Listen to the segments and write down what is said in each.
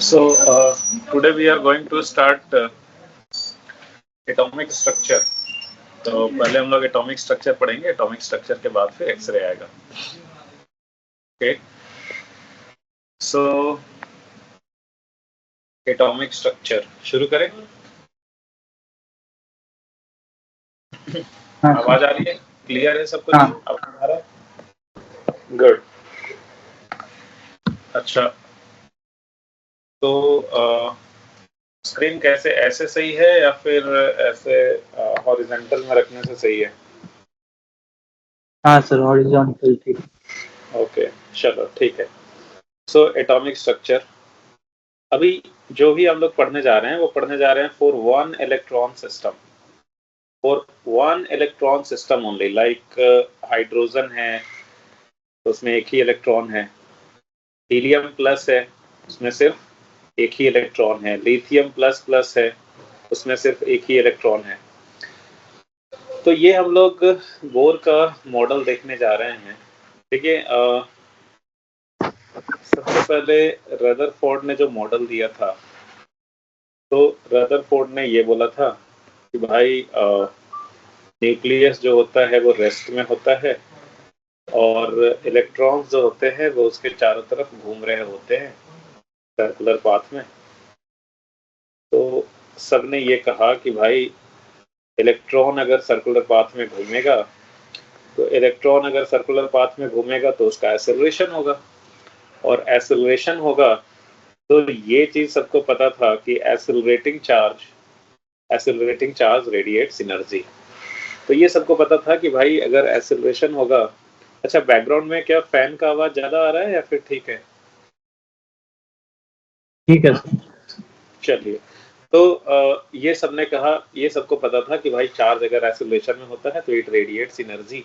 So today we are going to start atomic structure. तो पहले हम लोग एटॉमिक स्ट्रक्चर पढ़ेंगे, एटॉमिक स्ट्रक्चर के बाद फिर एक्सरे आएगा. ओके, सो एटॉमिक स्ट्रक्चर शुरू करें. आवाज आ रही है? क्लियर है सब कुछ? आपको आ रहा है? गुड. अच्छा, तो स्क्रीन कैसे, ऐसे सही है या फिर ऐसे हॉरिजॉन्टल में रखने से सही है? हाँ सर, हॉरिजॉन्टल ठीक. ओके, चलो ठीक है. सो एटॉमिक स्ट्रक्चर, अभी जो भी हम लोग पढ़ने जा रहे हैं वो पढ़ने जा रहे हैं for one electron system. For one electron system only. Like hydrogen है तो उसमें एक ही इलेक्ट्रॉन है. हीलियम प्लस है, उसमें सिर्फ एक ही इलेक्ट्रॉन है. लिथियम प्लस प्लस है, उसमें सिर्फ एक ही इलेक्ट्रॉन है. तो ये हम लोग बोर का मॉडल देखने जा रहे हैं. देखिए, सबसे पहले रदरफोर्ड ने जो मॉडल दिया था, तो रदरफोर्ड ने ये बोला था कि भाई न्यूक्लियस जो होता है वो रेस्ट में होता है और इलेक्ट्रॉन्स जो होते हैं वो उसके चारों तरफ घूम रहे होते हैं सर्कुलर पाथ में. तो सबने ये कहा कि भाई इलेक्ट्रॉन अगर सर्कुलर पाथ में घूमेगा तो उसका एक्सेलरेशन होगा, और एक्सेलरेशन होगा तो ये चीज सबको पता था कि एक्सेलरेटिंग चार्ज रेडिएट्स एनर्जी. तो ये सबको पता था कि भाई अगर एक्सेलरेशन होगा. अच्छा, बैकग्राउंड में क्या फैन का आवाज ज्यादा आ रहा है या फिर ठीक है? ठीक है. चलिए, तो ये सबने कहा, ये सबको पता था कि भाई चार्ज अगर एक्सेलरेशन में होता है तो इट रेडिएट्स एनर्जी.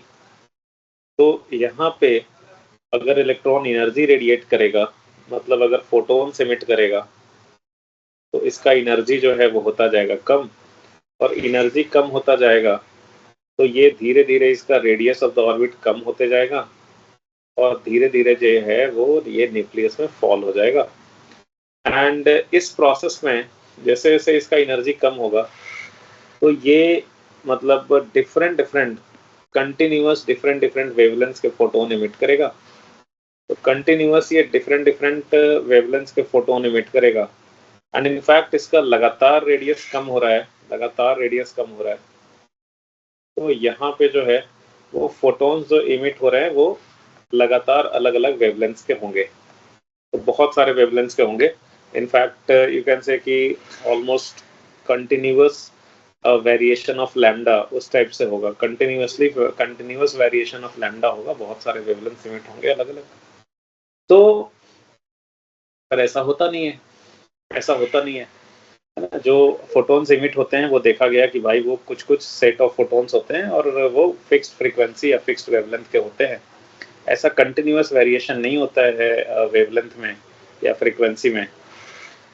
तो यहाँ पे अगर इलेक्ट्रॉन एनर्जी रेडिएट करेगा, मतलब अगर फोटोन्स एमिट करेगा, तो इसका एनर्जी जो है वो होता जाएगा कम, और एनर्जी कम होता जाएगा तो ये धीरे धीरे इसका रेडियस ऑफ द ऑर्बिट कम होते जाएगा और धीरे धीरे जो है वो ये न्यूक्लियस में फॉल हो जाएगा. एंड इस प्रोसेस में जैसे जैसे इसका एनर्जी कम होगा तो ये मतलब डिफरेंट डिफरेंट वेवलेंथ्स के फोटोन एमिट करेगा. तो कंटिन्यूअस ये डिफरेंट वेवलेंथ्स के फोटोन एमिट करेगा. एंड इनफैक्ट इसका लगातार रेडियस कम हो रहा है. तो यहाँ पे जो है वो फोटोन्स जो इमिट हो रहे हैं वो लगातार अलग अलग वेवलेंथ्स के होंगे. तो बहुत सारे वेवलेंथ्स के होंगे. इनफैक्ट यू कैन से कि almost continuous variation of lambda उस टाइप से होगा. कंटिन्यूअस वेरिएशन ऑफ लैम्डा होगा, बहुत सारे वेवलेंथ्स इमिट होंगे अलग अलग. तो पर ऐसा होता नहीं है. जो फोटोन्स इमिट होते हैं वो देखा गया कि भाई वो कुछ सेट ऑफ फोटोन्स होते हैं और वो फिक्स्ड फ्रीक्वेंसी या फिक्स्ड वेवलेंथ के होते हैं. ऐसा कंटिन्यूअस वेरिएशन नहीं होता है वेवलेंथ में या फ्रीक्वेंसी में.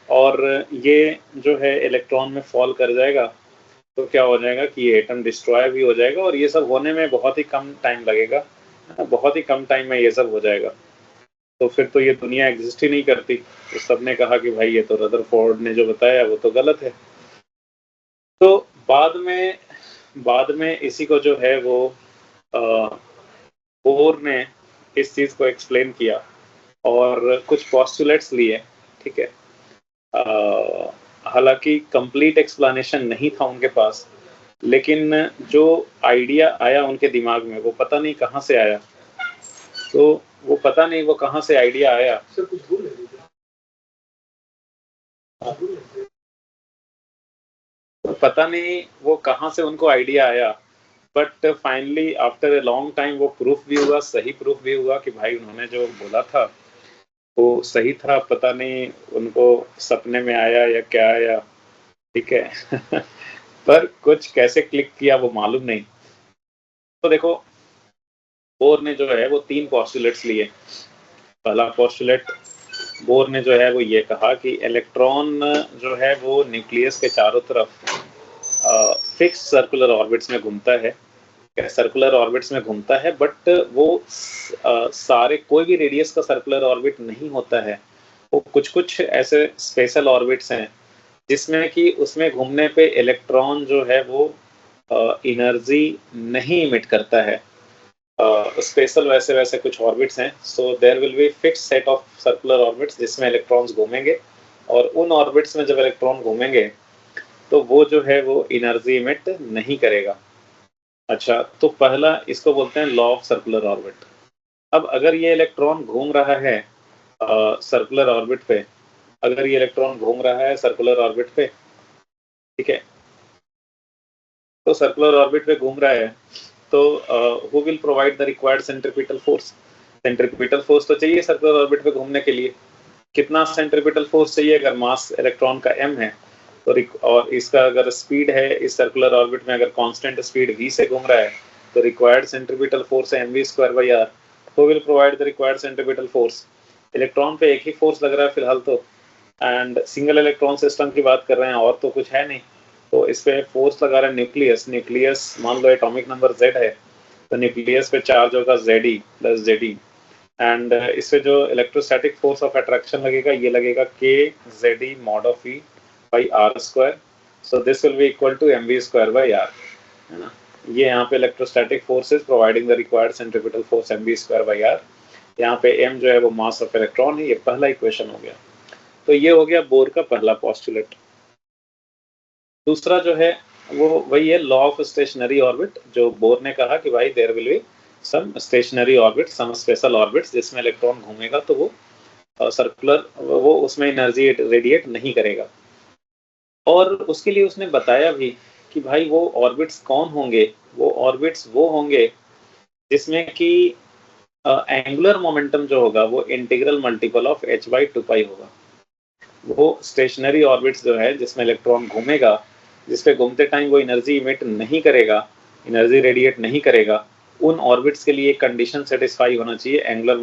और ये जो है इलेक्ट्रॉन में फॉल कर जाएगा तो क्या हो जाएगा कि ये एटम डिस्ट्रॉय भी हो जाएगा, और ये सब होने में बहुत ही कम टाइम लगेगा. बहुत ही कम टाइम में ये सब हो जाएगा. तो फिर तो ये दुनिया एग्जिस्ट ही नहीं करती. तो सबने कहा कि भाई ये तो रदरफोर्ड ने जो बताया वो तो गलत है. तो बाद में इसी को जो है वो बोर ने इस चीज को एक्सप्लेन किया और कुछ पॉस्टुलेट्स लिए. ठीक है, हालांकि कंप्लीट एक्सप्लेनेशन नहीं था उनके पास, लेकिन जो आइडिया आया उनके दिमाग में वो पता नहीं कहाँ से आया. तो वो पता नहीं वो कहाँ से आइडिया आया. पता नहीं वो कहाँ से उनको आइडिया आया, but finally after a long time वो प्रूफ भी हुआ, सही प्रूफ भी हुआ कि भाई उन्होंने जो बोला था वो सही था. पता नहीं उनको सपने में आया या क्या आया. ठीक है पर कुछ कैसे क्लिक किया वो मालूम नहीं. तो देखो, बोर ने जो है वो 3 पॉस्टुलेट्स लिए. पहला पॉस्टुलेट बोर ने जो है वो ये कहा कि इलेक्ट्रॉन जो है वो न्यूक्लियस के चारों तरफ फिक्स सर्कुलर ऑर्बिट्स में घूमता है. बट वो सारे कोई भी रेडियस का सर्कुलर ऑर्बिट नहीं होता है. वो कुछ ऐसे स्पेशल ऑर्बिट्स हैं जिसमें कि उसमें घूमने पे इलेक्ट्रॉन जो है वो एनर्जी नहीं इमिट करता है। स्पेशल वैसे वैसे कुछ ऑर्बिट्स हैं, so there will be fixed set of circular orbits जिसमें इलेक्ट्रॉन्स घूमेंगे, और उन ऑर्बिट्स में जब इलेक्ट्रॉन घूमेंगे तो वो जो है वो एनर्जी इमिट नहीं करेगा। अच्छा, तो पहला इसको बोलते हैं लॉ ऑफ सर्कुलर ऑर्बिट। अब अगर ये इलेक्ट्रॉन घूम रहा है सर्कुलर ऑर्बिट पे, अगर ये इलेक्ट्रॉन घूम रहा है सर्कुलर ऑर्बिट पे, ठीक है, तो सर्कुलर ऑर्बिट पे घूम रहा है, तो who will provide the required centripetal force? Centripetal force तो चाहिए सर्कुलर ऑर्बिट पे घूमने के लिए। कितना सेंट्रीपिटल फोर्स चाहिए? अगर मास इलेक्ट्रॉन का m है तो और इसका अगर स्पीड है इस सर्कुलर ऑर्बिट में, अगर कांस्टेंट स्पीड v से घूम रहा है, तो रिक्वायर्ड सेंट्रीपिटल फोर्स है mv²/r। Who will provide the required centripetal force? Electron पे एक ही फोर्स लग रहा है फिलहाल तो, एंड सिंगल इलेक्ट्रॉन सिस्टम की बात कर रहे हैं और तो कुछ है नहीं, तो इस पे फोर्स लगा रहा है न्यूक्लियस। न्यूक्लियस मान लो एटॉमिक नंबर Z है, तो न्यूक्लियस पे चार्ज होगा Ze + Zd, एंड इस पे जो इलेक्ट्रोस्टैटिक फोर्स ऑफ अट्रैक्शन लगेगा ये लगेगा kZe mod of E by r², so this will be equal to mv²/r, है ना। ये यहाँ पे electrostatic force is providing the required centripetal force mv²/r। यहाँ पे m जो है वो मास ऑफ इलेक्ट्रॉन है। ये पहला इक्वेशन हो गया। तो ये हो गया बोर का पहला पॉस्टुलेट। दूसरा जो है वो वही है लॉ ऑफ स्टेशनरी ऑर्बिट, जो बोर ने कहा कि भाई there will be some stationary orbit, some special orbits जिसमें इलेक्ट्रॉन घूमेगा तो वो सर्कुलर वो उसमें एनर्जी रेडिएट नहीं करेगा। और उसके लिए उसने बताया भी कि भाई वो ऑर्बिट्स कौन होंगे? वो ऑर्बिट्स वो होंगे जिसमें कि एंगुलर मोमेंटम जो होगा वो इंटीग्रल मल्टीपल ऑफ h/2π होगा। वो स्टेशनरी ऑर्बिट्स जो है जिसमें इलेक्ट्रॉन घूमेगा, जिसपे घूमते टाइम वो एनर्जी इमिट नहीं करेगा, एनर्जी रेडिएट नहीं करेगा, उन ऑर्बिट्स के लिए कंडीशन सेटिस्फाई होना चाहिए, angular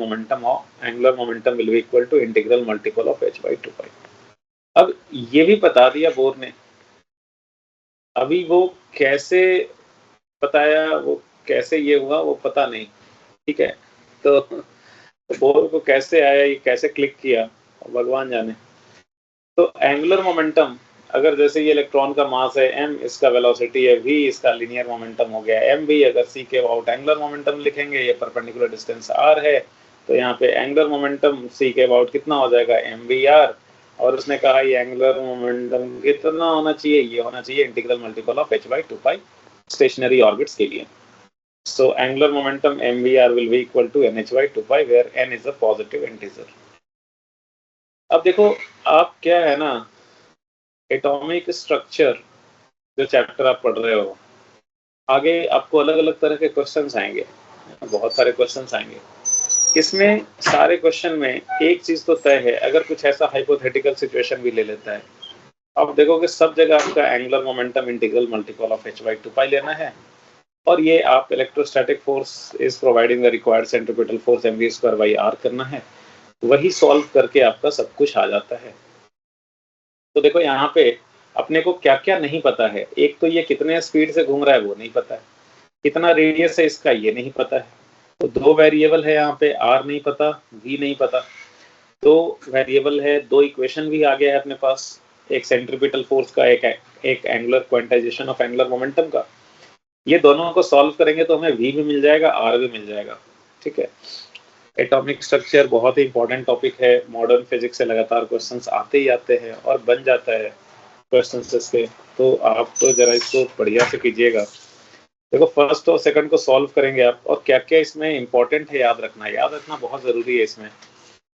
momentum will be equal to integral multiple of h/2π। अब ये भी बता दिया बोर ने, अभी वो कैसे बताया, वो कैसे ये हुआ वो पता नहीं, ठीक है। तो बोर को कैसे आया, ये कैसे क्लिक किया, भगवान जाने। तो एंगुलर मोमेंटम, अगर जैसे ये इलेक्ट्रॉन का मास है m, इसका वेलोसिटी है v, इसका लीनियर मोमेंटम हो गया mv। अगर c के अबाउट एंगुलर मोमेंटम लिखेंगे, ये परपेंडिकुलर डिस्टेंस r है, तो यहाँ पे एंगुलर मोमेंटम c के अबाउट कितना हो जाएगा mvr। और उसने कहा ये एंगुलर मोमेंटम कितना होना चाहिए? ये होना चाहिए integral multiple of h/2π stationary orbits के लिए। So angular momentum mvr will be equal to nh/2π where n is a positive integer. अब देखो आप क्या है ना, एटॉमिक स्ट्रक्चर जो चैप्टर आप पढ़ रहे हो, आगे आपको अलग अलग तरह के क्वेश्चंस आएंगे, बहुत सारे क्वेश्चंस आएंगे। इसमें सारे क्वेश्चन में एक चीज तो तय है, अगर कुछ ऐसा हाइपोथेटिकल सिचुएशन भी ले लेता है, आप देखोगे सब जगह आपका angular momentum integral multiple of h/2π लेना है, और ये आप electrostatic force is providing the required centripetal force mv²/r करना है, वही सॉल्व करके आपका सब कुछ आ जाता है। तो देखो यहाँ पे अपने को क्या क्या नहीं पता है। एक तो ये कितने स्पीड से घूम रहा है वो नहीं पता है, कितना रेडियस है इसका ये नहीं पता है, तो दो वेरिएबल है यहाँ पे, r नहीं पता, v नहीं पता, दो वेरिएबल है, दो इक्वेशन भी आ गया है अपने पास, एक सेंट्रीपिटल फोर्स का, एक angular quantization of angular momentum का। ये दोनों को सॉल्व करेंगे तो हमें v भी मिल जाएगा, r भी मिल जाएगा, ठीक है। एटॉमिक स्ट्रक्चर बहुत ही इंपॉर्टेंट टॉपिक है, मॉडर्न फिजिक्स से लगातार क्वेश्चंस आते ही आते हैं और बन जाता है क्वेश्चंस इसके, तो आप तो जरा इसको बढ़िया से कीजिएगा। देखो फर्स्ट और सेकंड को सॉल्व करेंगे आप, और क्या क्या इसमें इंपॉर्टेंट है याद रखना बहुत जरूरी है इसमें,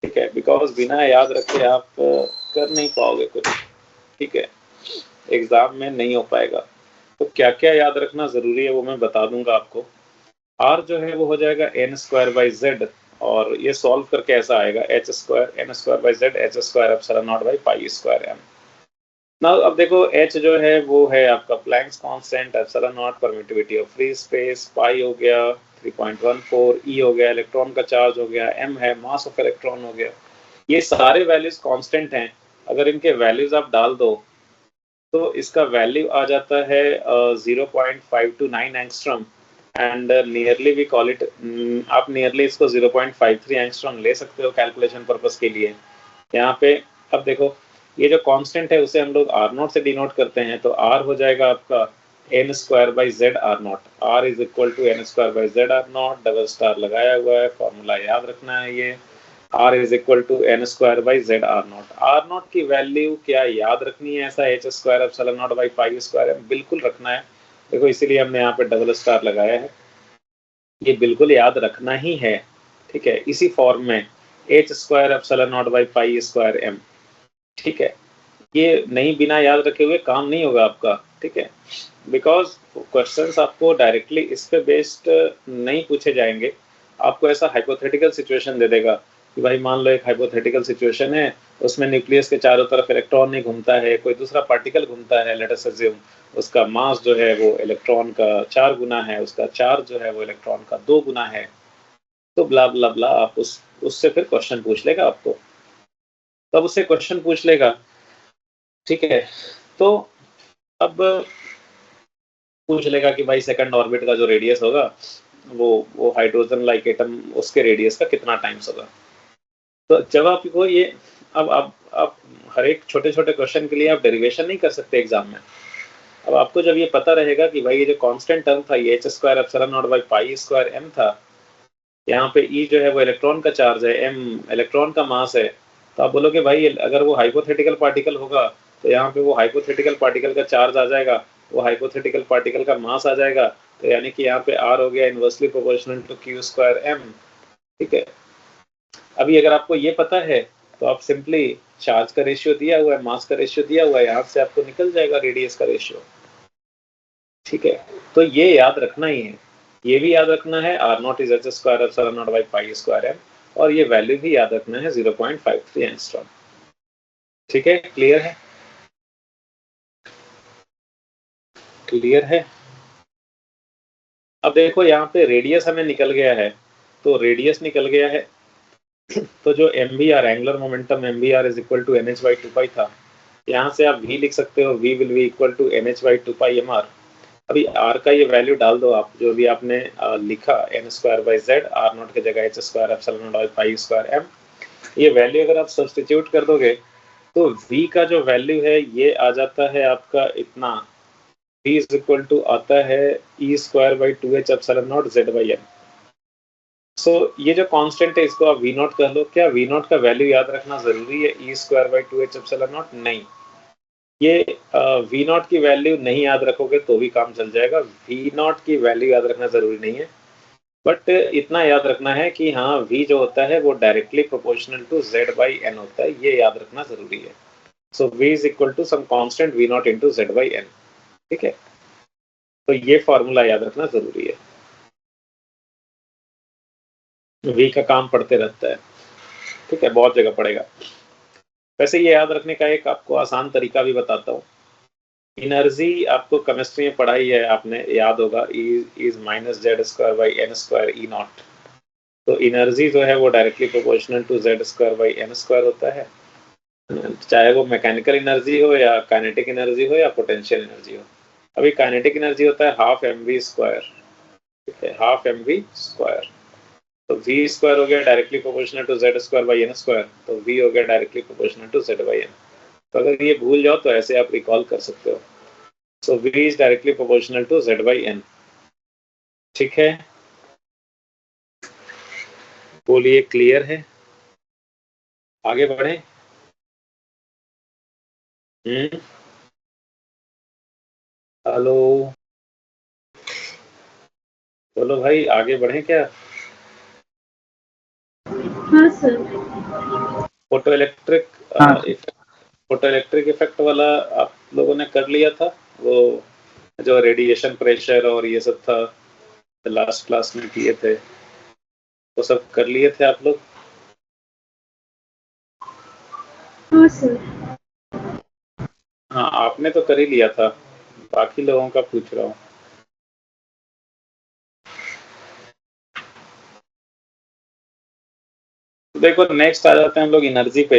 ठीक है, बिकॉज बिना याद रखे आप कर नहीं पाओगे कुछ, ठीक है, एग्जाम में नहीं हो पाएगा। तो क्या क्या याद रखना जरूरी है वो मैं बता दूंगा आपको। r जो है वो हो जाएगा n²/z, और ये सॉल्व करके ऐसा आएगा h² n²/z h²ε0/π²m। नाउ अब देखो h जो है वो है आपका Planck's constant, ε0 permittivity of free space, pi हो गया 3.14, e हो गया इलेक्ट्रॉन का चार्ज हो गया, m है मास ऑफ इलेक्ट्रॉन हो गया। ये सारे वैल्यूज कांस्टेंट हैं, अगर इनके वैल्यूज आप डाल दो तो इसका वैल्यू आ जाता है 0.529 angstrom, and nearly we call it, आप नियरली इसको 0.53 एंगस्ट्रॉम ले सकते हो कैलकुलेशन पर्पस के लिए, यहाँ पे अब देखो ये जो कांस्टेंट है उसे हम लोग R0 से डिनोट करते हैं, तो R हो जाएगा आपका n square by Z R naught. R is equal to n square by Z R naught, double star लगाया हुआ है, फॉर्मूला याद रखना है ये। R is equal to n square by Z R naught. R naught की value क्या याद रखनी है ऐसा h square epsilon naught by pi square है, बिल्कुल रखना है। देखो इसीलिए हमने यहाँ पे डबल स्टार लगाया है, ये बिल्कुल याद रखना ही है, ठीक है। इसी फॉर्म में h square epsilon naught by pi square m, ठीक है। ये नहीं बिना याद रखे हुए काम नहीं होगा आपका, ठीक है, बिकॉज क्वेश्चंस आपको डायरेक्टली इस पे बेस्ड नहीं पूछे जाएंगे। आपको ऐसा हाइपोथेटिकल सिचुएशन दे देगा कि भाई मान लो एक हाइपोथेटिकल सिचुएशन है, उसमें न्यूक्लियस के चारों तरफ इलेक्ट्रॉन नहीं घूमता है, कोई दूसरा पार्टिकल घूमता है, लेट अस अज्यूम उसका मास जो है वो इलेक्ट्रॉन का 4 गुना है, उसका चार्ज जो है वो इलेक्ट्रॉन का 2 गुना है, तो ब्ला ब्ला ब्ला आप उससे फिर क्वेश्चन पूछ लेगा आपको, तब उससे क्वेश्चन पूछ लेगा, ठीक है। तो अब पूछ लेगा कि भाई सेकंड ऑर्बिट का जो रेडियस होगा वो हाइड्रोजन लाइक एटम उसके रेडियस का कितना टाइम्स होगा। तो जब आपको ये अब आप हर एक छोटे छोटे क्वेश्चन के लिए आप डेरिवेशन नहीं कर सकते एग्जाम में। अब आपको जब ये पता रहेगा कि भाई ये जो कांस्टेंट टर्म था ये h square epsilon naught by pi square m था, यहाँ पे E जो है वो इलेक्ट्रॉन का चार्ज है, m इलेक्ट्रॉन का मास है, तो आप बोलोगे भाई अगर वो हाइपोथेटिकल पार्टिकल होगा तो यहाँ पे वो हाइपोथेटिकल पार्टिकल का चार्ज आ जाएगा, वो हाइपोथेटिकल पार्टिकल का मास आ जाएगा, तो यानी कि यहाँ पे R हो गया inversely proportional to Q square m, ठीक है। अभी अगर आपको ये पता है तो आप सिंपली चार्ज का रेशियो दिया हुआ है, मास का रेशियो दिया हुआ है, यहाँ से आपको निकल जाएगा रेडियस का रेशियो, ठीक है। तो ये याद रखना ही है, ये भी याद रखना है R naught is H square epsilon naught by pi square M, और ये वैल्यू भी याद रखना है 0.53 एंगस्ट्रॉम, ठीक है। क्लियर है, क्लियर है। अब देखो यहाँ पे रेडियस हमें निकल गया है, तो रेडियस निकल गया है तो जो m v r angular momentum m v r is equal to n h by two pi था, यहाँ से आप v लिख सकते हो, v will be equal to n h by two pi m r. अभी r का ये वैल्यू डाल दो आप, जो भी आपने लिखा n square by Z, R naught की जगह h square epsilon naught by pi square m, ये वैल्यू अगर आप सब्स्टिट्यूट कर दोगे तो v का जो वैल्यू है ये आ जाता है आपका इतना, v इज इक्वल टू आता है e square by two H epsilon not Z by m। सो ये जो कांस्टेंट है इसको आप v नॉट कर लो। क्या v नॉट का वैल्यू याद रखना जरूरी है e square by two H epsilon not? नहीं, ये v नॉट की वैल्यू नहीं याद रखोगे तो भी काम चल जाएगा, v नॉट की वैल्यू याद रखना जरूरी नहीं है, बट इतना याद रखना है कि हाँ v जो होता है वो directly proportional to z by n होता है, ये याद रखना जरूरी है। So v is equal to some constant v naught into z by n, ठीक है। तो ये फॉर्मूला याद रखना जरूरी है, v का काम पढ़ते रहता है, ठीक है, बहुत जगह पड़ेगा। वैसे ये याद रखने का एक आपको आसान तरीका भी बताता हूँ। एनर्जी आपको केमिस्ट्री में पढ़ाई है आपने, याद होगा, E is minus Z square by N square E naught. तो एनर्जी जो है वो directly proportional to Z square by N square होता है, चाहे वो मैकेनिकल एनर्जी हो या काइनेटिक एनर्जी हो या पोटेंशियल एनर्जी हो। अभी काइनेटिक एनर्जी होता है हाफ एम वी स्क्वायर, ठीक है, हाफ एम वी स्क्वायर। तो v स्क्वायर हो गया directly proportional to Z square by N square, तो v हो गया directly proportional to Z by N. तो अगर ये भूल जाओ तो ऐसे आप रिकॉल कर सकते हो। So v is directly proportional to z by n, ठीक है। बोलिए क्लियर है, आगे बढ़े। हेलो, बोलो भाई आगे बढ़े क्या? हाँ सर। फोटो इलेक्ट्रिक हाँ फोटो इलेक्ट्रिक इफेक्ट वाला आप लोगों ने कर लिया था, वो जो रेडिएशन प्रेशर और ये सब था लास्ट क्लास में किए थे, वो सब कर लिए थे आप लोग? हाँ सर। हाँ आपने तो कर ही लिया था, बाकी लोगों का पूछ रहा हूँ। देखो नेक्स्ट आ जाते हैं हम लोग एनर्जी पे।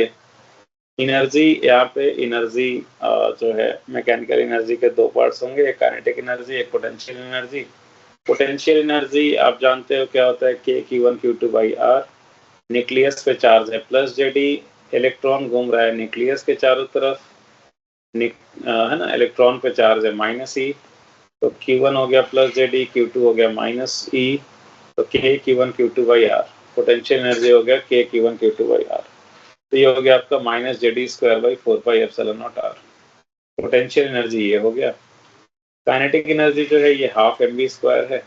एनर्जी, यहाँ पे एनर्जी जो है मैकेनिकल एनर्जी के दो पार्ट्स होंगे, एक काइनेटिक एनर्जी, एक पोटेंशियल एनर्जी। पोटेंशियल एनर्जी आप जानते हो क्या होता है, k q1 q2 by r। Nucleus पे चार्ज है प्लस जेडी, इलेक्ट्रॉन घूम रहा है न्यूक्लियस के चारों तरफ, है ना, इलेक्ट्रॉन पे चार्ज है -e, तो Q1 हो गया +Ze, Q2 हो गया -e, तो K Q1 Q2 by R, potential energy हो गया K Q1 Q2 by R, तो ये हो गया आपका -Jd²/4πε0R। पोटेंशियल एनर्जी ये हो गया। काइनेटिक एनर्जी जो है ये 12 mv² है।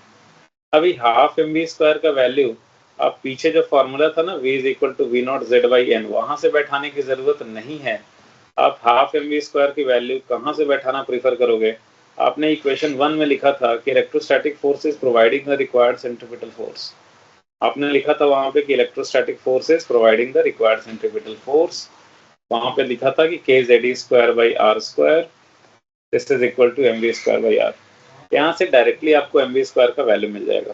अभी 12 mv² का वैल्यू आप पीछे जो फॉर्मूला था ना V = V0Z/n, वहां से बैठाने की जरूरत नहीं है। आप 12 mv² की वैल्यू कहां से बैठाना प्रीफर करोगे? आपने इक्वेशन 1 में लिखा था कि electrostatic force is providing the required centripetal force. आपने लिखा था वहां पे कि electrostatic force is providing the required centripetal force. वहां पे लिखा था कि Kze²/r², this is equal to mv²/r। यहाँ से डायरेक्टली आपको mv² का वैल्यू मिल जाएगा।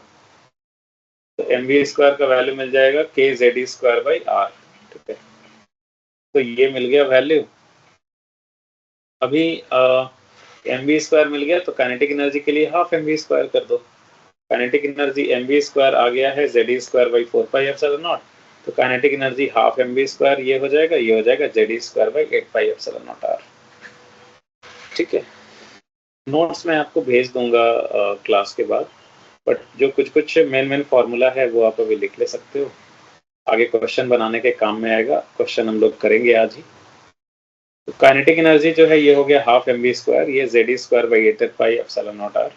तो mv² का वैल्यू मिल जाएगा Kze²/r, ठीक है। तो ये मिल गया वैल्यू। अभी mv² मिल गया, तो काइनेटिक एनर्जी के लिए 12 mv² कर दो। काइनेटिक एनर्जी mv² आ गया है Ze²/4πε0, तो काइनेटिक एनर्जी 12 mv² ये हो जाएगा Ze²/8πε0R, ठीक है। नोट्स मैं आपको भेज दूंगा क्लास के बाद, बट जो कुछ मेन फॉर्मूला है वो आप अभी लिख ले सकते हो, आगे क्वेश्चन बनाने के काम में आएगा। क्वेश्चन हम लोग करेंगे आज ही। तो काइनेटिक एनर्जी जो है ये हो गया 12 mv², ये Ze²/8πε0R।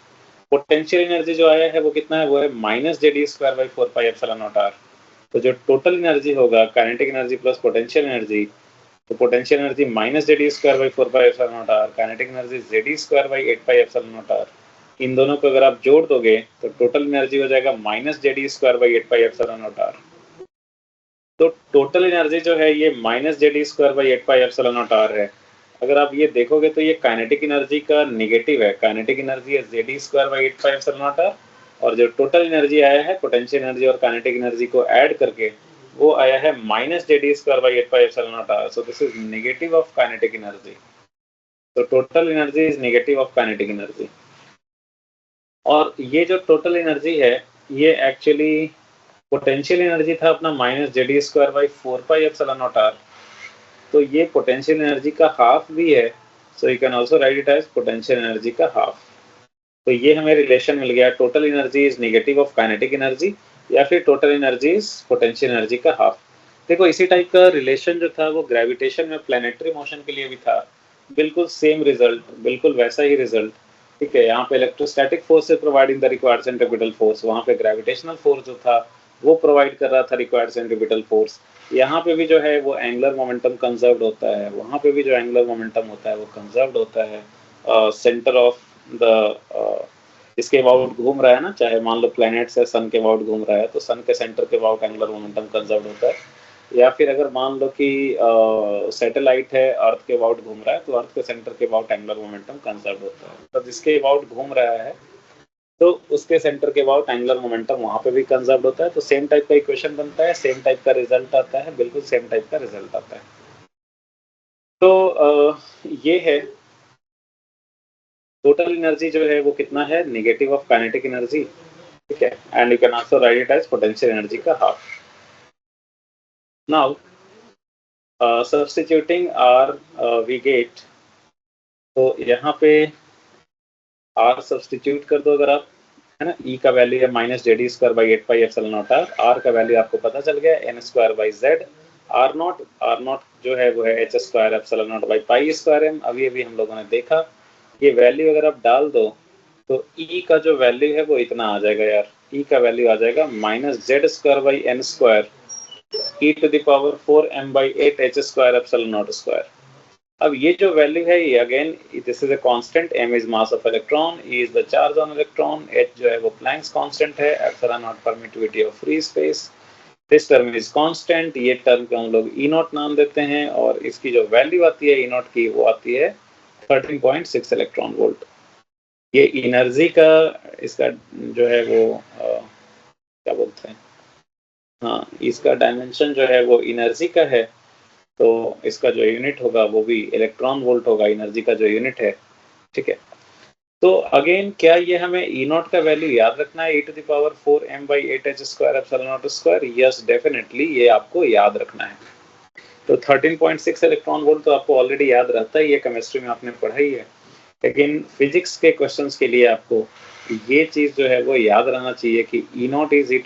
पोटेंशियल एनर्जी जो आया है वो कितना है? वो है -Jd²/4πε0R। तो जो टोटल एनर्जी होगा kinetic energy plus potential energy, तो potential energy -Jd²/4πε0R, kinetic energy Zd²/8πε0R। इन दोनों को अगर आप जोड़ दोगे तो टोटल एनर्जी हो जाएगा -Jd²/8πε0R। तो टोटल एनर्जी जो है ये -Jd²/8πε0R है। अगर आप ये देखोगे तो ये काइनेटिक एनर्जी का नेगेटिव है। काइनेटिक एनर्जी है Zd²/8πε0R, और जो टोटल एनर्जी आया है पोटेंशियल एनर्जी और काइनेटिक एनर्जी को ऐड करके वो आया है -Jd²/8πε0R। So this is negative of kinetic energy. तो total energy is negative of kinetic energy. और ये जो टोटल एनर्जी है ये एक्चुअली पोटेंशियल एनर्जी था अपना -Jd²/4πε0R, तो ये पोटेंशियल एनर्जी का हाफ भी है। So you can also write it as potential energy का हाफ। तो ये हमें रिलेशन मिल गया, total energy is negative of kinetic energy, या फिर total energy is potential energy का हाफ। देखो इसी टाइप का रिलेशन जो था वो ग्रेविटेशन में प्लैनेटरी मोशन के लिए भी था, बिल्कुल सेम रिजल्ट, बिल्कुल वैसा ही रिजल्ट, ठीक है। यहाँ पे electrostatic force is providing the required centripetal force, वहाँ पे ग्रेविटेशनल फोर्स जो था वो प्रोवाइड कर रहा था रिक्वायर्ड सेंट्रीपिटल फोर्स। यहाँ पे भी जो है वो एंगुलर मोमेंटम कंजर्व्ड होता है, वहाँ पे भी जो एंगुलर मोमेंटम होता है वो कंजर्व्ड होता है। सेंटर ऑफ द इसके अबाउट घूम रहा है ना, चाहे मान लो प्लैनेट से सन के अबाउट घूम रहा है तो सन के सेंटर के अबाउट एंगुलर मोमेंटम कंजर्व्ड होता है। या फिर अगर मान लो कि सैटेलाइट है अर्थ के अबाउट घूम रहा है तो अर्थ के सेंटर के अबाउट एंगुलर मोमेंटम कंजर्व्ड होता है। तो जिसके अबाउट घूम रहा है तो उसके सेंटर के अबाउट एंगुलर मोमेंटम वहां पे भी कंजर्व्ड होता है। तो सेम टाइप का इक्वेशन बनता है, सेम टाइप का रिजल्ट आता है, बिल्कुल सेम टाइप का रिजल्ट आता है। तो ये है टोटल एनर्जी जो है वो कितना है? नेगेटिव ऑफ काइनेटिक एनर्जी, ठीक है। And you can also write it as potential energy का half. Now substituting R we get, तो यहाँ पे आर सब्स्टिट्यूट कर दो अगर आप, है ना। ई का वैल्यू है -Jd²/8πε0R, आर का वैल्यू आपको पता चल गया n²/z, आर नॉट जो है वो है h²ε0/π²m। अभी हम लोगों ने देखा, ये वैल्यू अगर आप डाल दो तो ई का जो वैल्यू है वो इतना आ जाएगा यार, ई का वैल्यू आ जाएगा -z²/n² e⁴m/8 h²ε0²। अब ये जो वैल्यू है ये again this is a constant, m is mass of electron, e is the charge on electron, h जो है वो प्लैंक्स कांस्टेंट है, ε0 permittivity of free space, this term is constant. ये टर्म को हम लोग E0 नाम देते हैं, और इसकी जो वैल्यू आती है E0 की वो आती है 13.6 इलेक्ट्रॉन वोल्ट। ये एनर्जी का इसका जो है वो क्या बोलते हैं, हाँ, इसका डायमेंशन जो है वो एनर्जी का है, तो इसका जो यूनिट होगा वो भी इलेक्ट्रॉन वोल्ट होगा, एनर्जी का जो यूनिट है, ठीक है। तो अगेन क्या ये हमें E0 का वैल्यू याद रखना है, e⁴m/8 h²ε0²? यस डेफिनेटली ये आपको याद रखना है। तो 13.6 इलेक्ट्रॉन वोल्ट तो आपको ऑलरेडी याद रहता है, ये केमिस्ट्री में आपने पढ़ा ही है। लेकिन फिजिक्स के क्वेश्चंस के लिए आपको ये चीज जो है वो याद रहना चाहिए कि E0 is e⁴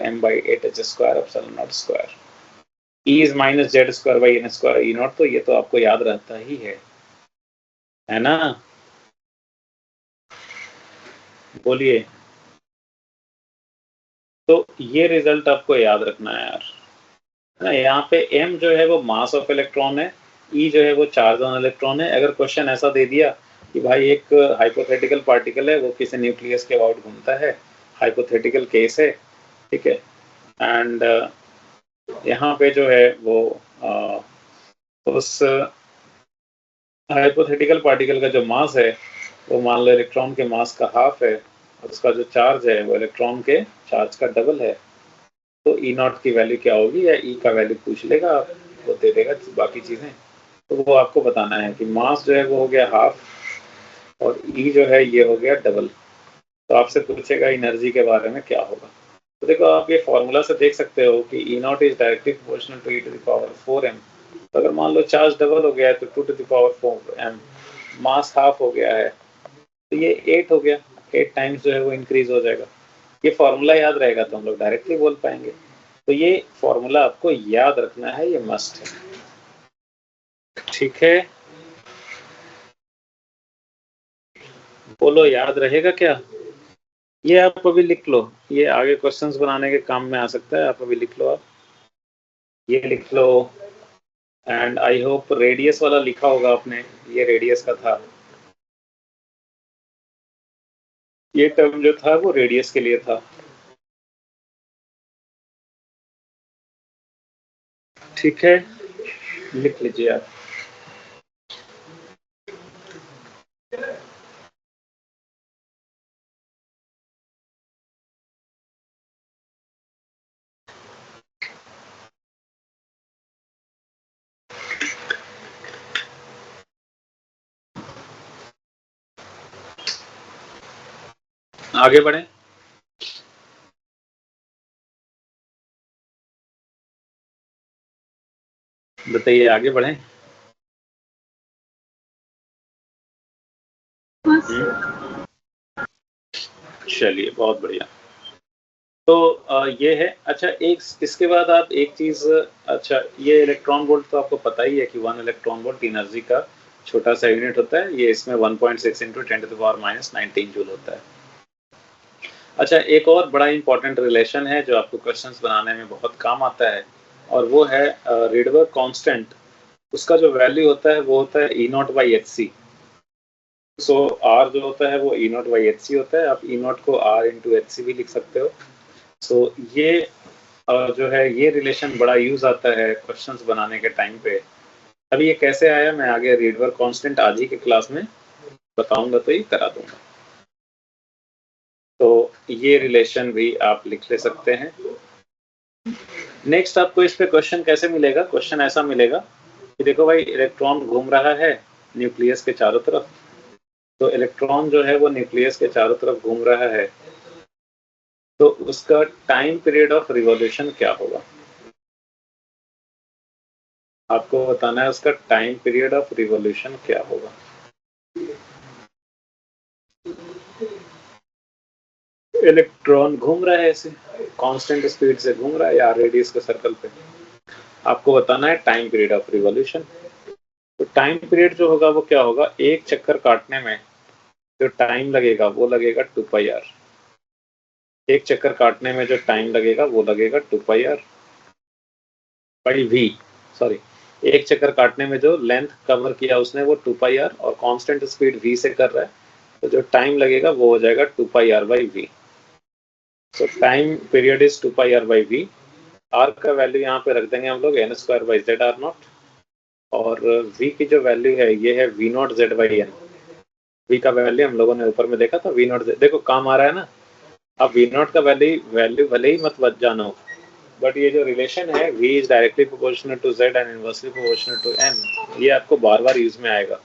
m/8h² E is -z² E0, तो ये तो आपको याद रहता ही है ना? बोलिए। तो ये रिजल्ट आपको याद रखना है यार, ना? यहाँ पे m जो है वो मास ऑफ इलेक्ट्रॉन है, E जो है वो चार्ज ऑन इलेक्ट्रॉन है। अगर क्वेश्चन ऐसा दे दिया कि भाई एक हाइपोथेटिकल पार्टिकल है, वो किसी न्यूक्लियस के अबाउट घूमता है, हाइपोथेटिकल केस है, ठीक है, एंड यहाँ पे जो है वो उस हाइपोथेटिकल पार्टिकल का जो मास है वो मान लो इलेक्ट्रॉन के मास का हाफ है, उसका जो चार्ज है वो इलेक्ट्रॉन के चार्ज का डबल है, तो E0 की वैल्यू क्या होगी, या E का वैल्यू पूछ लेगा, वो दे देगा बाकी चीजें। तो वो आपको बताना है कि मास जो है वो हो गया हाफ और E जो है ये हो गया डबल। तो आपसे पूछेगा एनर्जी के बारे में क्या होगा। तो देखो आप ये फॉर्मूला से देख सकते हो कि E0 is directly proportional to e⁴m। तो अगर मान लो चार्ज डबल हो गया है तो 2⁴m, मास हाफ हो गया है तो ये 8 हो गया, 8 टाइम्स जो है वो इंक्रीज हो जाएगा। ये फॉर्मूला याद रहेगा तो हम लोग डायरेक्टली बोल पाएंगे। तो ये फॉर्मूला आपको याद रखना है, ये मस्ट है, ठीक है? बोलो याद रहेगा क्या? ये आप अभी लिख लो, ये आगे क्वेश्चंस बनाने के काम में आ सकता है, आप अभी लिख लो, आप ये लिख लो। एंड आई होप रेडियस वाला लिखा होगा आपने, ये रेडियस का था, ये टर्म जो था वो रेडियस के लिए था, ठीक है? लिख लीजिए आप। आगे बढ़े, बताइए, आगे बढ़े। हाँ सर। चलिए बहुत बढ़िया। तो ये है। अच्छा, एक इसके बाद आप एक चीज, अच्छा ये इलेक्ट्रॉन वोल्ट तो आपको पता ही है कि 1 इलेक्ट्रॉन वोल्ट एनर्जी का छोटा सा यूनिट होता है, ये इसमें 1.6 × 10⁻⁻19 जूल होता है। अच्छा, एक और बड़ा इंपॉर्टेंट रिलेशन है जो आपको क्वेश्चंस बनाने में बहुत काम आता है, और वो है रिडबर्ग कांस्टेंट। उसका जो वैल्यू होता है वो होता है E0/hc। सो R जो होता है वो E0/hc होता है। आप E0 को R × hc भी लिख सकते हो। सो ये जो है ये रिलेशन बड़ा यूज आता है क्वेश्चंस बनाने के टाइम पे। अभी ये कैसे आया मैं आगे रिडबर्ग कांस्टेंट आज ही के क्लास में बताऊंगा, तो ये करा दूंगा। तो ये रिलेशन भी आप लिख ले सकते हैं। नेक्स्ट आपको इस पे क्वेश्चन कैसे मिलेगा? क्वेश्चन ऐसा मिलेगा कि देखो भाई इलेक्ट्रॉन घूम रहा है न्यूक्लियस के चारों तरफ, तो इलेक्ट्रॉन जो है वो न्यूक्लियस के चारों तरफ घूम रहा है, तो उसका टाइम पीरियड ऑफ रिवॉल्यूशन क्या होगा? आपको बताना है उसका टाइम पीरियड ऑफ रिवॉल्यूशन क्या होगा। इलेक्ट्रॉन घूम रहा है ऐसे कांस्टेंट स्पीड से घूम रहा है या रेडियस के सर्कल पे, आपको बताना है टाइम पीरियड ऑफ रिवॉल्यूशन। तो टाइम पीरियड जो होगा वो क्या होगा? एक चक्कर काटने में जो टाइम लगेगा वो लगेगा 2πr। एक चक्कर काटने में जो टाइम लगेगा वो लगेगा 2πr बाई v। सॉरी, एक चक्कर काटने में जो लेंथ कवर किया उसने वो 2πr और कांस्टेंट स्पीड v से कर रहा है, तो जो टाइम लगेगा वो हो जाएगा 2πr/v। So time period is 2πr/v। r का वैल्यू यहाँ पे रख देंगे हम लोग n²/zr0, और v की जो वैल्यू है ये है v0z/n। v का वैल्यू हम लोगों ने ऊपर में देखा था, v0z, देखो काम आ रहा है ना। अब v0 का वैल्यू भले ही मत जानो, बट ये जो रिलेशन है v is directly proportional to z and inversely proportional to n, ये आपको बार बार यूज में आएगा।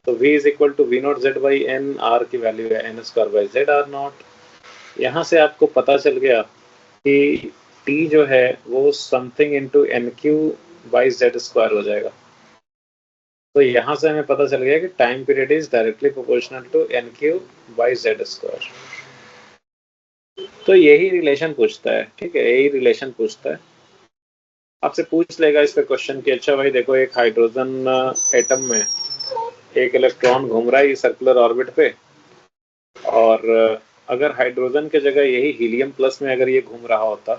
तो v is equal to v0z/n, r की वैल्यू है n²/zr0। यहाँ से आपको पता चल गया कि t जो है वो something into nq by Z square हो जाएगा। तो यहाँ से हमें पता चल गया कि time period is directly proportional to N cube by Z square. तो यही रिलेशन पूछता है, ठीक है, यही रिलेशन पूछता है। आपसे पूछ लेगा इस पे क्वेश्चन कि अच्छा भाई देखो, एक हाइड्रोजन एटम में एक इलेक्ट्रॉन घूम रहा है सर्कुलर ऑर्बिट पे, और अगर हाइड्रोजन के जगह यही हीलियम प्लस में अगर ये घूम रहा होता,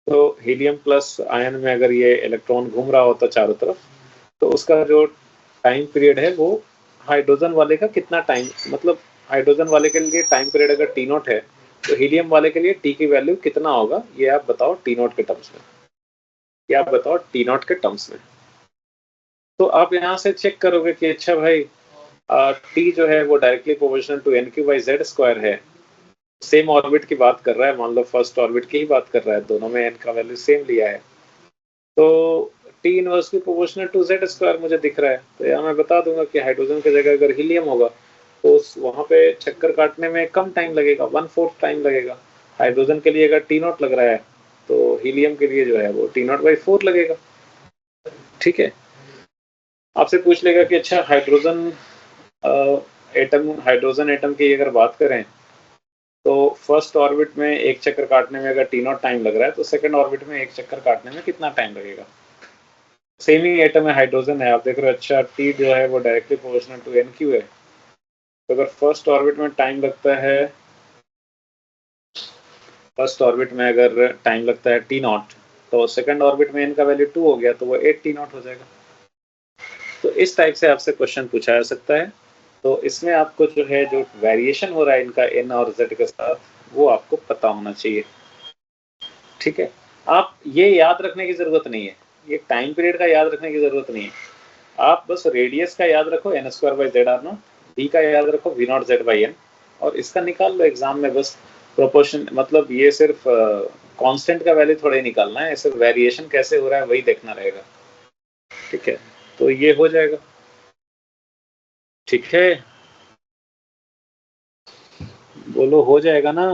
तो हीलियम प्लस आयन में अगर ये इलेक्ट्रॉन घूम रहा होता चारों तरफ, तो उसका जो टाइम पीरियड है वो हाइड्रोजन वाले का कितना टाइम, मतलब हाइड्रोजन वाले के लिए टाइम पीरियड अगर टी नॉट है, तो हीलियम वाले के लिए टी की वैल्यू कितना होगा, ये आप बताओ टी नॉट के टर्म्स में, ये आप बताओ टी नॉट के टर्म्स में। तो आप यहाँ से चेक करोगे कि अच्छा भाई टी जो है वो directly proportional to N cube by Z square है, सेम ऑर्बिट की बात कर रहा है, मान लो फर्स्ट ऑर्बिट की ही बात कर रहा है, दोनों में एन का वैल्यू सेम लिया है, तो T inversely proportional to Z square मुझे दिख रहा है। तो यहाँ मैं बता दूंगा कि हाइड्रोजन की जगह अगर हीलियम होगा तो वहां पे चक्कर काटने में कम टाइम लगेगा, 1/4 टाइम लगेगा। हाइड्रोजन के लिए अगर टी नॉट लग रहा है तो हीलियम के लिए जो है वो टी नॉट बाई 4 लगेगा, ठीक है। आपसे पूछ लेगा कि अच्छा हाइड्रोजन एटम की अगर बात करें तो फर्स्ट ऑर्बिट में एक चक्कर काटने में अगर टी नॉट टाइम लग रहा है, तो सेकंड ऑर्बिट में एक चक्कर काटने में कितना टाइम लगेगा। सेम ही एटम है, हाइड्रोजन है, आप देख रहे हो, अच्छा टी जो है वो directly proportional to N cube है, तो अगर फर्स्ट ऑर्बिट में टाइम लगता है, फर्स्ट ऑर्बिट में अगर टाइम लगता है टी नॉट, तो सेकंड ऑर्बिट में इनका वैल्यू 2 हो गया, तो वो 8 टी नॉट हो जाएगा। तो इस टाइप से आपसे क्वेश्चन पूछा जा सकता है। तो इसमें आपको जो है जो वेरिएशन हो रहा है इनका एन और जेड के साथ, वो आपको पता होना चाहिए, ठीक है। आप ये याद रखने की जरूरत नहीं है, ये टाइम पीरियड का याद रखने की जरूरत नहीं है, आप बस रेडियस का याद रखो N square by Z R naught, D का याद रखो V naught Z by N, और इसका निकाल लो एग्जाम में। बस प्रोपोर्शन, मतलब ये सिर्फ कांस्टेंट का वैल्यू थोड़ा ही निकालना है, सिर्फ वेरिएशन कैसे हो रहा है वही देखना रहेगा, ठीक है। तो ये हो जाएगा, ठीक है, बोलो हो जाएगा ना।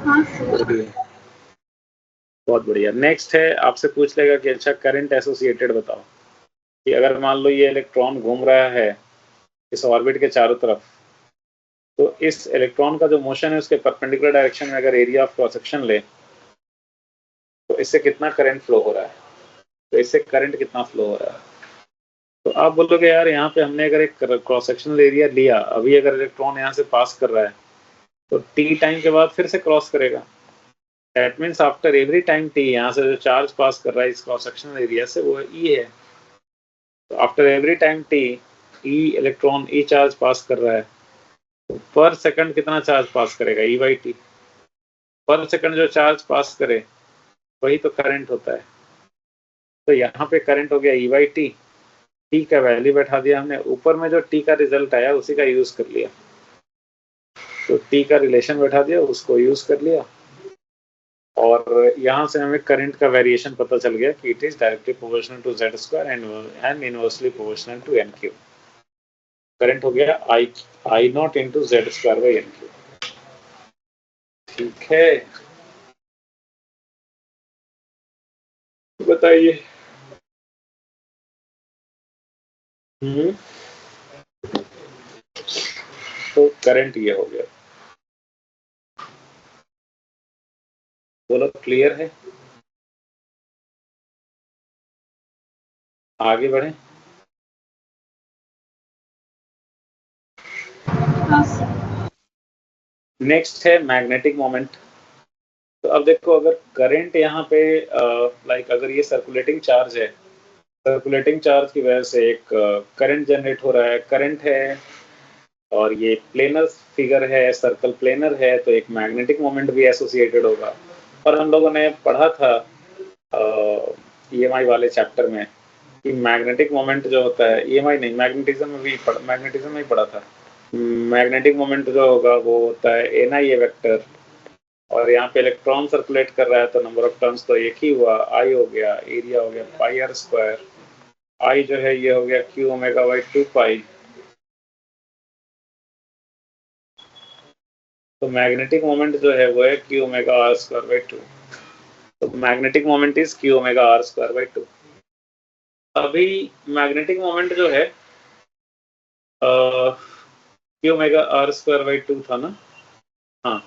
हाँ सर। बहुत बढ़िया। नेक्स्ट है, आपसे पूछ लेगा कि अच्छा करंट एसोसिएटेड बताओ, कि अगर मान लो ये इलेक्ट्रॉन घूम रहा है इस ऑर्बिट के चारों तरफ, तो इस इलेक्ट्रॉन का जो मोशन है उसके परपेंडिकुलर डायरेक्शन में अगर एरिया ऑफ क्रॉस सेक्शन ले, तो इससे कितना करंट फ्लो हो रहा है, तो इससे करंट कितना फ्लो हो रहा है। तो आप बोलोगे यार यहाँ पे हमने अगर एक क्रॉस सेक्शनल एरिया लिया, अभी अगर इलेक्ट्रॉन यहाँ से पास कर रहा है तो टी टाइम के बाद फिर से क्रॉस करेगा, that means after every time T यहाँ से जो चार्ज पास कर रहा है इस क्रॉस सेक्शनल एरिया से वो ई है। तो after every time T E electron E charge pass कर रहा है, तो पर सेकंड कितना चार्ज पास करेगा, ई बाई टी। पर सेकंड जो चार्ज पास करे वही तो करंट होता है। तो यहाँ पे करंट हो गया ई बाई टी, टी का वैल्यू बैठा दिया हमने, ऊपर में जो टी का रिजल्ट आया उसी का यूज कर लिया, तो टी का रिलेशन बैठा दिया उसको यूज कर लिया, और यहाँ से हमें करंट का वेरिएशन पता चल गया कि it is directly proportional to Z square and inversely proportional to N cube. Current हो गया I naught into Z square by N cube, ठीक है। बताइए। तो करंट ये हो गया, बोलो क्लियर है, आगे बढ़े। हाँ सर। नेक्स्ट है मैग्नेटिक मोमेंट। तो अब देखो, अगर करंट यहाँ पे लाइक अगर ये सर्कुलेटिंग चार्ज है, सर्कुलेटिंग चार्ज की वजह से एक करंट जनरेट हो रहा है, करंट है, और ये प्लेनर फिगर है, सर्कल प्लेनर है, तो एक मैग्नेटिक मोमेंट भी एसोसिएटेड होगा। और हम लोगों ने पढ़ा था ईएमआई वाले चैप्टर में कि मैग्नेटिक मोमेंट जो होता है, ईएमआई नहीं, मैग्नेटिज्म में ही पढ़ा था। मैग्नेटिक मोमेंट जो होगा वो होता है एन आई ए वेक्टर, और यहाँ पे इलेक्ट्रॉन सर्कुलेट कर रहा है तो नंबर ऑफ टर्न्स तो एक ही हुआ, आई हो गया, एरिया हो गया पाई आर स्क्वायर, आई जो है ये हो गया क्यू ओमेगा बाई 2 पाई, तो मैग्नेटिक मोमेंट जो है वो है Q omega R square by 2। तो magnetic moment is Q omega R square by 2। अभी मैग्नेटिक मोमेंट जो है Q omega R square by 2 था ना। हाँ,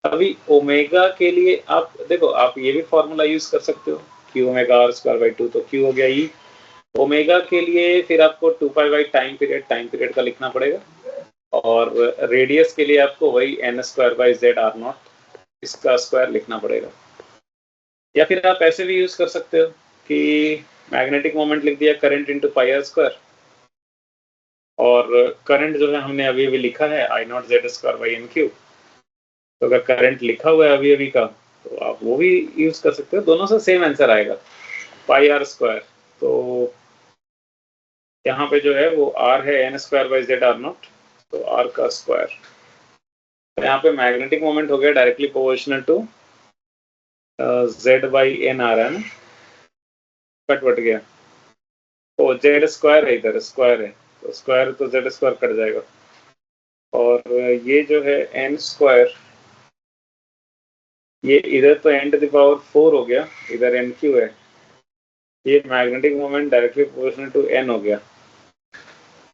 अभी ओमेगा के लिए आप देखो, आप ये भी फॉर्मूला यूज कर सकते हो, Q omega R square by 2, तो क्यू हो गया ई। ओमेगा के लिए फिर आपको 2 पाई बाई टाइम पीरियड का लिखना पड़ेगा, और रेडियस के लिए आपको वही N square by Z R naught इसका स्क्वायर लिखना पड़ेगा। या फिर आप ऐसे भी यूज कर सकते हो कि मैग्नेटिक मोमेंट लिख दिया current into pi R square, और करंट जो है हमने अभी अभी लिखा है I naught Z square by N cube. तो अगर करंट लिखा हुआ है अभी अभी का, तो आप वो भी यूज कर सकते हो, दोनों से सेम आंसर आएगा, पाई आर स्क्वायर। तो यहाँ पे जो है वो आर है N square by Z R naught, तो आर का स्क्वायर। तो यहाँ पे मैग्नेटिक मोमेंट हो गया directly proportional to Z by N आ रहा है ना, कट गया, तो जेड स्क्वायर है, इधर स्क्वायर है, तो स्क्वायर तो जेड स्क्वायर कट जाएगा, और ये जो है एन स्क्वायर, ये इधर तो एन टू द पावर 4 हो गया, इधर एन क्यू है, ये magnetic moment directly proportional to N हो गया।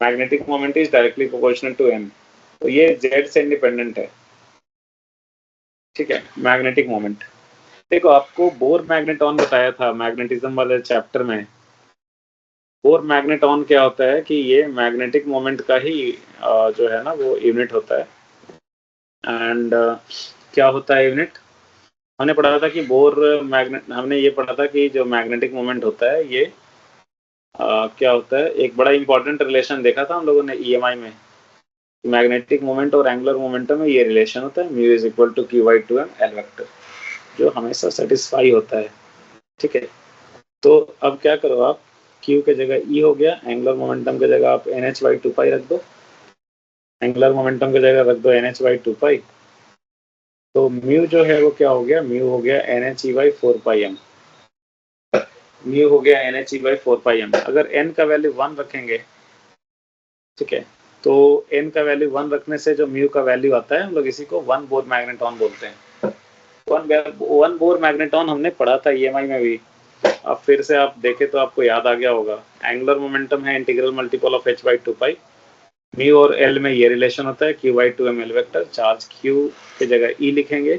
Magnetic moment is directly proportional to N, तो ये जेड से इंडिपेंडेंट है। ठीक है, मैग्नेटिक मोमेंट देखो, आपको बोर मैग्नेटॉन बताया था मैग्नेटिज्म वाले चैप्टर में। बोर मैग्नेटॉन क्या होता है कि ये मैग्नेटिक मोमेंट का ही जो है ना वो यूनिट होता है। एंड क्या होता है यूनिट, हमने पढ़ा था कि बोर मैग्नेट, हमने ये पढ़ा था कि जो मैग्नेटिक मोमेंट होता है ये क्या होता है, एक बड़ा इंपॉर्टेंट रिलेशन देखा था हम लोगों ने ईएमआई में, मैग्नेटिक मोमेंट और एंगुलर मोमेंटम में ये रिलेशन होता है, mu is equal to Q by 2m L vector, जो हमेशा सेटिस्फाई होता है। ठीक है, तो अब क्या करो आप, Q के जगह E हो गया, एंगुलर मोमेंटम के जगह आप NH बाई 2 पाई रख दो, एंगुलर मोमेंटम की जगह रख दो NH बाई 2 पाई, तो म्यू जो है वो क्या हो गया, म्यू हो गया NHE by 4 pi M, mu हो गया NHE बाई 4 पाई एम। अगर n का वैल्यू 1 रखेंगे, ठीक है, तो n का वैल्यू 1 रखने से जो म्यू का वैल्यू आता है, हम लोग इसी को वन बोर मैग्नेटॉन बोलते हैं। वन बोर मैग्नेटॉन हमने पढ़ा था ईएमआई में भी, अब फिर से आप देखें तो आपको याद आ गया होगा। एंगुलर मोमेंटम है integral multiple of h by 2 pi, mu और l में ये रिलेशन होता है q by 2m L vector, charge q की जगह e लिखेंगे,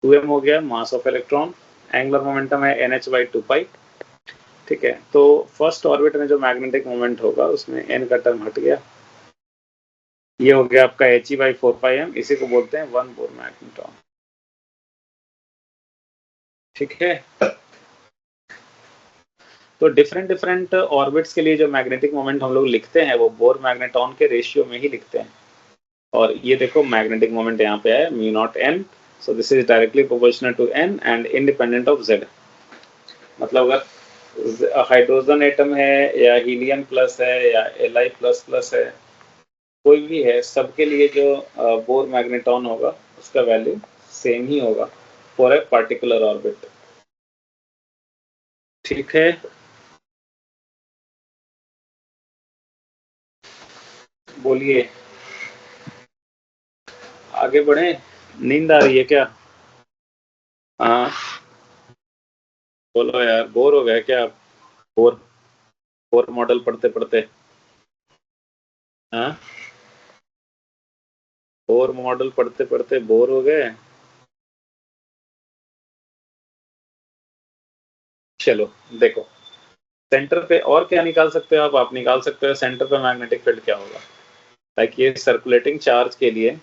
2m हो गया मास ऑफ इलेक्ट्रॉन, एंगुलर मोमेंटम है nh बाई 2 पाई। ठीक है, तो फर्स्ट ऑर्बिट में जो मैग्नेटिक मोमेंट होगा उसमें n का टर्म हट गया, ये हो गया आपका h बाई 4 पाई m, इसी को बोलते हैं वन बोर मैग्नेटॉन। ठीक है, तो डिफरेंट ऑर्बिट्स के लिए जो मैग्नेटिक मोमेंट हम लोग लिखते हैं वो बोर मैग्नेटॉन के रेशियो में ही लिखते हैं। और ये देखो मैग्नेटिक मोमेंट यहाँ पे है mu naught N, so this is directly proportional to N and independent of Z. मतलब अगर हाइड्रोजन एटम है या हीलियम प्लस है या Li प्लस प्लस है, कोई भी है, सबके लिए जो बोर मैग्नेटॉन होगा उसका वैल्यू सेम ही होगा फॉर ए पार्टिकुलर ऑर्बिट। ठीक है, बोलिए आगे बढ़े, नींद आ रही है क्या? हाँ बोलो यार, बोर हो गए क्या आप? बोर बोर मॉडल पढ़ते पढ़ते? हाँ, बोर मॉडल पढ़ते पढ़ते बोर हो गए? चलो देखो, सेंटर पे और क्या निकाल सकते हो आप निकाल सकते हो सेंटर पे मैग्नेटिक फील्ड क्या होगा, लाइक ये सर्कुलेटिंग चार्ज के लिए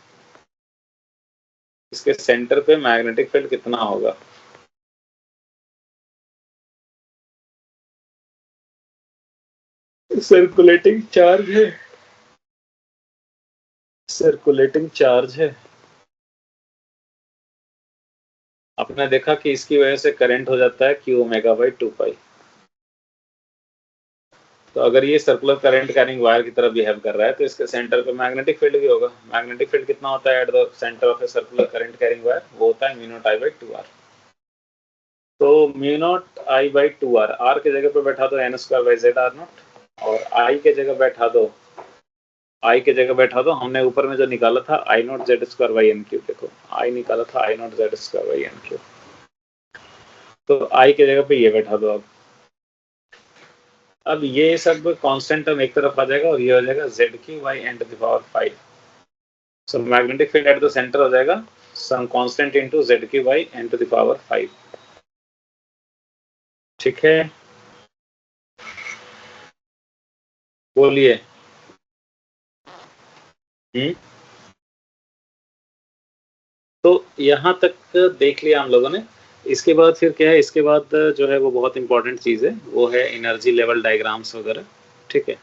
इसके सेंटर पे मैग्नेटिक फील्ड कितना होगा? सर्कुलेटिंग चार्ज है, सर्कुलेटिंग चार्ज है, आपने देखा कि इसकी वजह से करंट हो जाता है क्यू ओमेगा बाई 2 पाई। तो अगर ये सर्कुलर करंट कैरिंग वायर की तरह बिहेव कर रहा है तो इसके सेंटर पे मैग्नेटिक फील्ड भी होगा। मैग्नेटिक फील्ड कितना होता है at the centre of a circular current carrying wire? वो होता है mu naught I by 2 R. तो mu naught I by 2 R, R की जगह पे बैठा दो N square by Z R naught, और आई के जगह बैठा दो आई की जगह बैठा दो, हमने ऊपर में जो निकाला था I naught Z square by N cube, देखो आई निकाला था I naught Z square by N cube, तो आई की जगह पे ये बैठा दो अब ये सब कांस्टेंट टर्म एक तरफ आ जाएगा और ये हो जाएगा Z Q by N to the power 5। So magnetic field at the centre हो जाएगा some constant into Z Q by N to the power 5। ठीक है, बोलिए। तो यहाँ तक देख लिया हम लोगों ने। इसके बाद फिर क्या है, इसके बाद जो है वो बहुत इंपॉर्टेंट चीज़ है, वो है एनर्जी लेवल डायग्राम्स वगैरह। ठीक है,